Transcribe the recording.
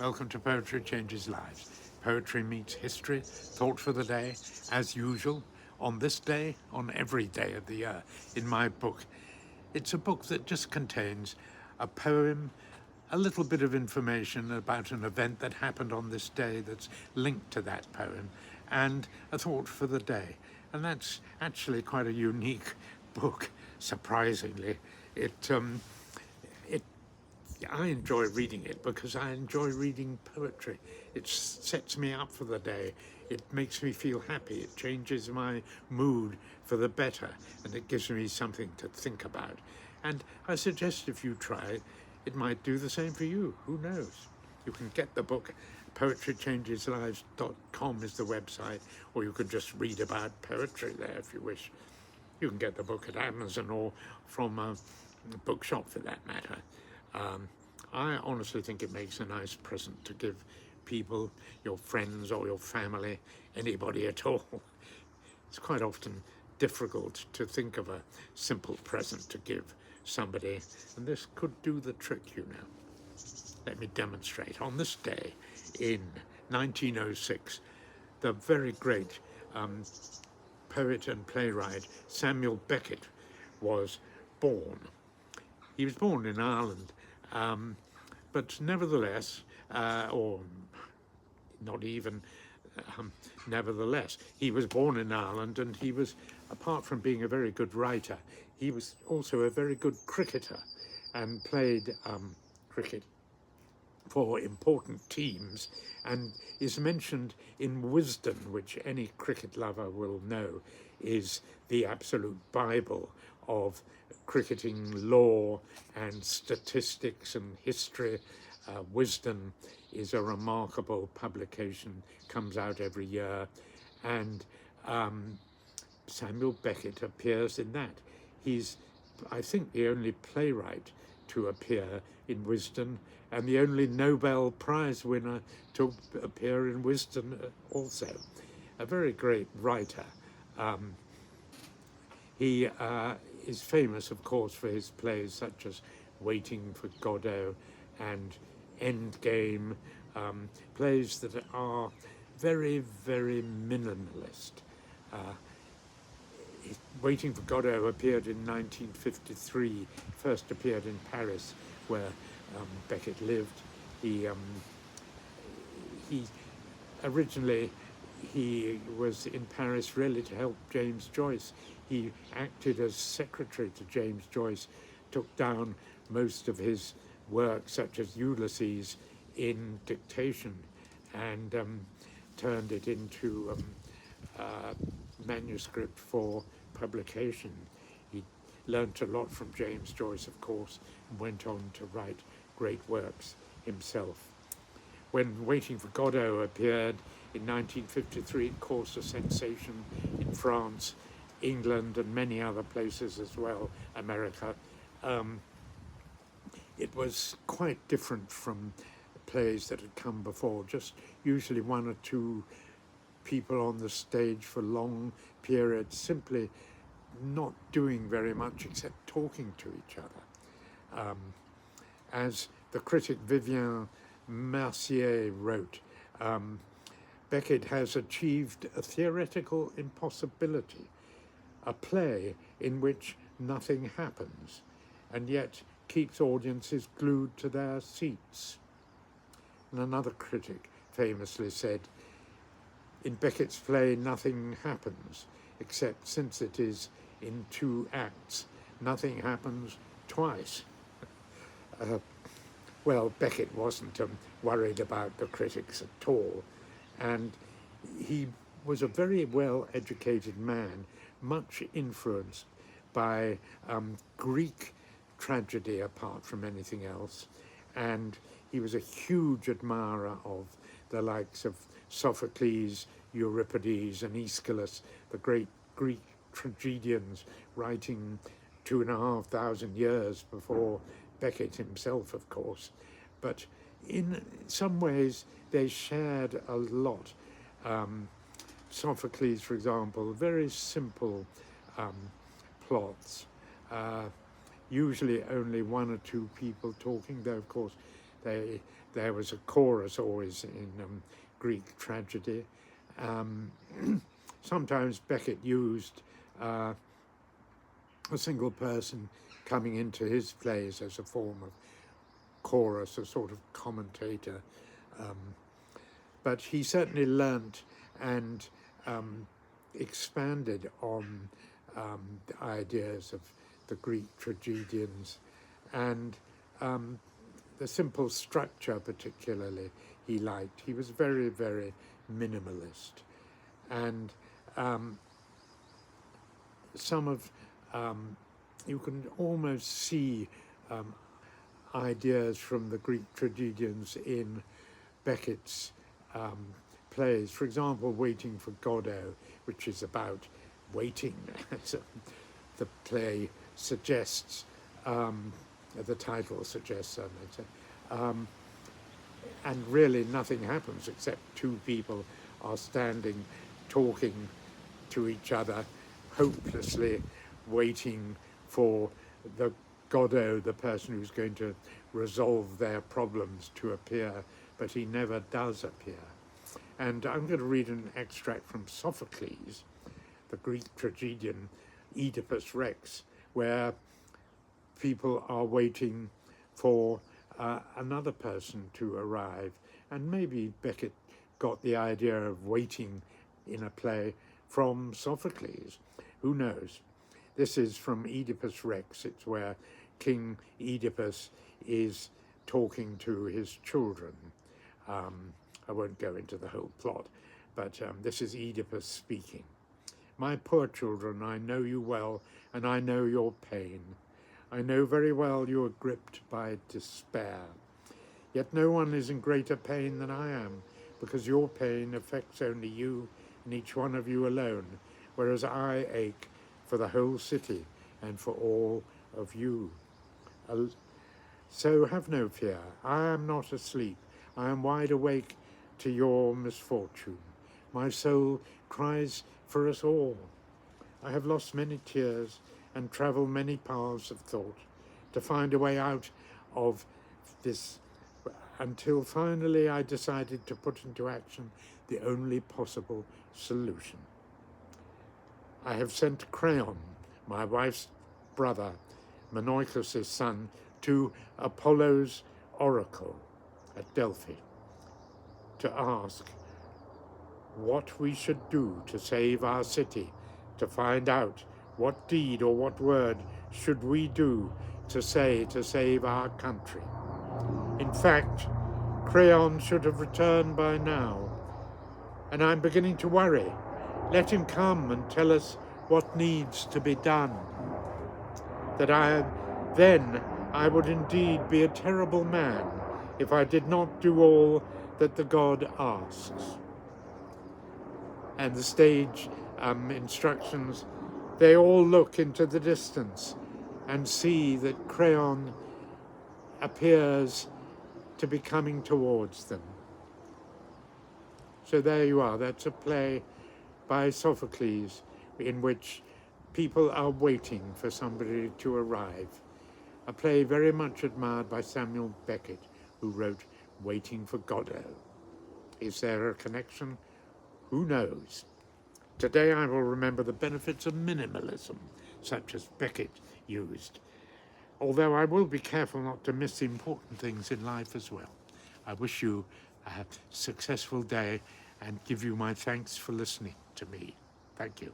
Welcome to Poetry Changes Lives. Poetry meets history, thought for the day, as usual, on this day, on every day of the year, in my book. It's a book that just contains a poem, a little bit of information about an event that happened on this day that's linked to that poem, and a thought for the day. And that's actually quite a unique book, surprisingly. I enjoy reading it because I enjoy reading poetry. It sets me up for the day. It makes me feel happy. It changes my mood for the better, and it gives me something to think about. And I suggest if you try, it might do the same for you. Who knows? You can get the book. poetrychangeslives.com is the website, or you could just read about poetry there if you wish. You can get the book at Amazon or from a bookshop for that matter. I honestly think it makes a nice present to give people, your friends or your family, anybody at all. It's quite often difficult to think of a simple present to give somebody, and this could do the trick, you know. Let me demonstrate. On this day in 1906, the very great poet and playwright Samuel Beckett was born. He was born in Ireland, but nevertheless, or not even nevertheless, he was born in Ireland, and he was, apart from being a very good writer, he was also a very good cricketer and played cricket for important teams, and is mentioned in Wisden, which any cricket lover will know is the absolute Bible of cricketing law and statistics and history. Wisden is a remarkable publication, comes out every year, and Samuel Beckett appears in that. He's, I think, the only playwright to appear in Wisden, and the only Nobel Prize winner to appear in Wisden also. A very great writer. He is famous, of course, for his plays such as Waiting for Godot and Endgame, plays that are very, very minimalist. Waiting for Godot appeared in 1953, first appeared in Paris, where Beckett lived. He originally was in Paris really to help James Joyce. He acted as secretary to James Joyce, took down most of his work, such as Ulysses, in dictation, and turned it into manuscript for publication. He learnt a lot from James Joyce, of course, and went on to write great works himself. When Waiting for Godot appeared in 1953, it caused a sensation in France, England, and many other places as well, America. It was quite different from plays that had come before, just usually one or two people on the stage for long periods, simply not doing very much except talking to each other. As the critic Vivien Mercier wrote, Beckett has achieved a theoretical impossibility, a play in which nothing happens, and yet keeps audiences glued to their seats. And another critic famously said, in Beckett's play, nothing happens, except since it is in 2 acts, nothing happens twice. Well, Beckett wasn't worried about the critics at all, and he was a very well-educated man, much influenced by Greek tragedy apart from anything else, and he was a huge admirer of the likes of Sophocles, Euripides, and Aeschylus, the great Greek tragedians, writing 2,500 years before Beckett himself, of course. But in some ways, they shared a lot. Sophocles, for example, very simple plots, usually only 1 or 2 people talking, though, of course, they there was a chorus always in Greek tragedy. Sometimes Beckett used a single person coming into his plays as a form of chorus, a sort of commentator. But he certainly learnt and expanded on the ideas of the Greek tragedians, and the simple structure particularly he liked. He was very, very minimalist. And some of, you can almost see ideas from the Greek tragedians in Beckett's plays. For example, Waiting for Godot, which is about waiting, as the play suggests, the title suggests, and really nothing happens except two people are standing, talking to each other, hopelessly waiting for the Godot, the person who's going to resolve their problems, to appear, but he never does appear. And I'm going to read an extract from Sophocles, the Greek tragedian Oedipus Rex, where people are waiting for another person to arrive. And maybe Beckett got the idea of waiting in a play from Sophocles. Who knows? This is from Oedipus Rex. It's where King Oedipus is talking to his children. I won't go into the whole plot, but this is Oedipus speaking. My poor children, I know you well, and I know your pain. I know very well you are gripped by despair. Yet no one is in greater pain than I am, because your pain affects only you and each one of you alone, whereas I ache for the whole city and for all of you. So have no fear. I am not asleep. I am wide awake to your misfortune. My soul cries for us all. I have lost many tears and traveled many paths of thought to find a way out of this, until finally I decided to put into action the only possible solution. I have sent Creon, my wife's brother, Meneuchus' son, to Apollo's oracle at Delphi to ask what we should do to save our city, to find out what deed or what word should we do to say to save our country. In fact, Creon should have returned by now, and I'm beginning to worry. Let him come and tell us what needs to be done. Then I would indeed be a terrible man if I did not do all that the god asks. And the stage instructions, they all look into the distance and see that Creon appears to be coming towards them. So there you are. That's a play by Sophocles in which people are waiting for somebody to arrive. A play very much admired by Samuel Beckett, who wrote Waiting for Godot. Is there a connection? Who knows? Today I will remember the benefits of minimalism, such as Beckett used. Although I will be careful not to miss the important things in life as well. I wish you a successful day and give you my thanks for listening to me. Thank you.